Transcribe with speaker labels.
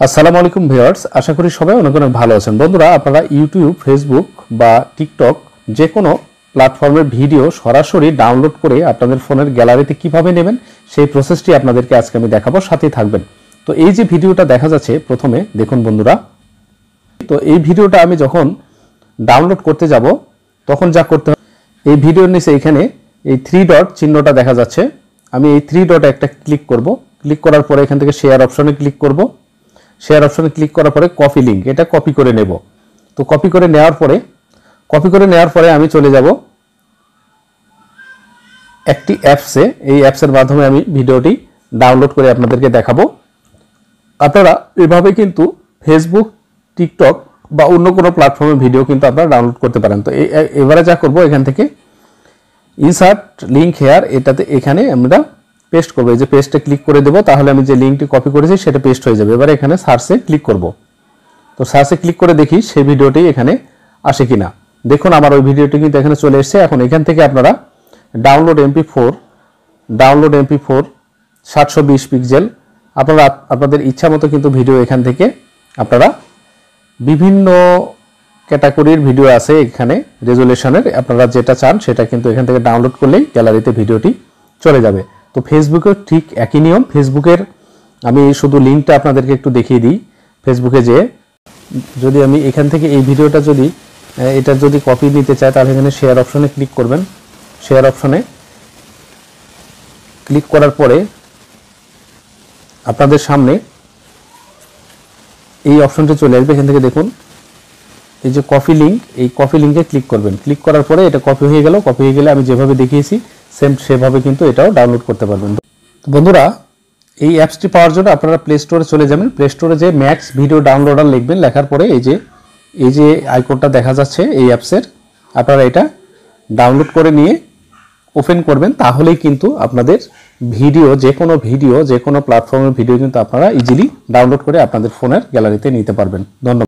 Speaker 1: আসসালামু আলাইকুম ভিউয়ার্স, আশা করি সবাই অনেক অনেক ভালো আছেন। বন্ধুরা, আপনারা ইউটিউব, ফেসবুক বা টিকটক যে কোনো প্ল্যাটফর্মের ভিডিও সরাসরি ডাউনলোড করে আপনাদের ফোনের গ্যালারিতে কিভাবে নেবেন সেই প্রসেসটি আপনাদেরকে আজকে আমি দেখাবো, সাথেই থাকবেন। তো এই যে ভিডিওটা দেখা যাচ্ছে, প্রথমে দেখুন বন্ধুরা। তো এই ভিডিওটা আমি যখন ডাউনলোড করতে যাব তখন যা করতে হবে, এই ভিডিওর নিচে এখানে এই 3 ডট চিহ্নটা দেখা যাচ্ছে। আমি এই 3 ডটে একটা ক্লিক করব। ক্লিক করার পরে এখান থেকে শেয়ার অপশনে ক্লিক করব। শেয়ার অপশনে ক্লিক করার পরে কপি লিঙ্ক, এটা কপি করে নেব। তো কপি করে নেওয়ার পরে আমি চলে যাব একটি অ্যাপসে। এই অ্যাপসের মাধ্যমে আমি ভিডিওটি ডাউনলোড করে আপনাদেরকে দেখাবো। আপনারা এভাবে কিন্তু ফেসবুক, টিকটক বা অন্য কোনো প্ল্যাটফর্মের ভিডিও কিন্তু আপনারা ডাউনলোড করতে পারেন। তো এবারে যা করব, এখান থেকে ইনসার্ট লিঙ্ক হেয়ার, এখানে আমরা পেস্ট করব। এই যে পেস্টে ক্লিক করে দেব, তাহলে আমি যে লিঙ্কটি কপি করেছি সেটা পেস্ট হয়ে যাবে। এবারে এখানে সার্চে ক্লিক করব। তো সার্চে ক্লিক করে দেখি সেই ভিডিওটি এখানে আসে কিনা। দেখুন আমার ওই ভিডিওটি কিন্তু এখানে চলে এসেছে। এখন এখান থেকে আপনারা ডাউনলোড MP4 720 পিক্সেল, আপনারা আপনাদের ইচ্ছা মতো কিন্তু ভিডিও এখান থেকে আপনারা বিভিন্ন ক্যাটাগরির ভিডিও আছে এখানে রেজুলেশনের, আপনারা যেটা চান সেটা কিন্তু এখান থেকে ডাউনলোড করলেই গ্যালারিতে ভিডিওটি চলে যাবে। তো ফেসবুকেও ঠিক একই নিয়ম। ফেসবুকের আমি শুধু লিঙ্কটা আপনাদেরকে একটু দেখিয়ে দিই। ফেসবুকে যে যদি আমি এখান থেকে এই ভিডিওটা এটা যদি কপি নিতে চাই, তাহলে এখানে শেয়ার অপশনে ক্লিক করবেন। শেয়ার অপশনে ক্লিক করার পরে আপনাদের সামনে এই অপশনটি চলে আসবে। এখান থেকে দেখুন এই যে কপি লিঙ্ক, এই কপি লিঙ্কে ক্লিক করবেন। ক্লিক করার পরে এটা কপি হয়ে গেল। কপি হয়ে গেলে আমি যেভাবে দেখিয়েছি সেভাবে কিন্তু এটাও ডাউনলোড করতে পারবেন। বন্ধুরা, এই অ্যাপসটি পাওয়ার জন্য আপনারা প্লে স্টোরে চলে যাবেন। প্লে স্টোরে যে ম্যাক্স ভিডিও ডাউনলোডার লিখবেন, লেখার পরে এই যে আইকনটা দেখা যাচ্ছে এই অ্যাপসের, আপনারা এটা ডাউনলোড করে নিয়ে ওপেন করবেন। তাহলেই কিন্তু আপনাদের যে কোনো প্ল্যাটফর্মের ভিডিও কিন্তু আপনারা ইজিলি ডাউনলোড করে আপনাদের ফোনের গ্যালারিতে নিতে পারবেন। ধন্যবাদ।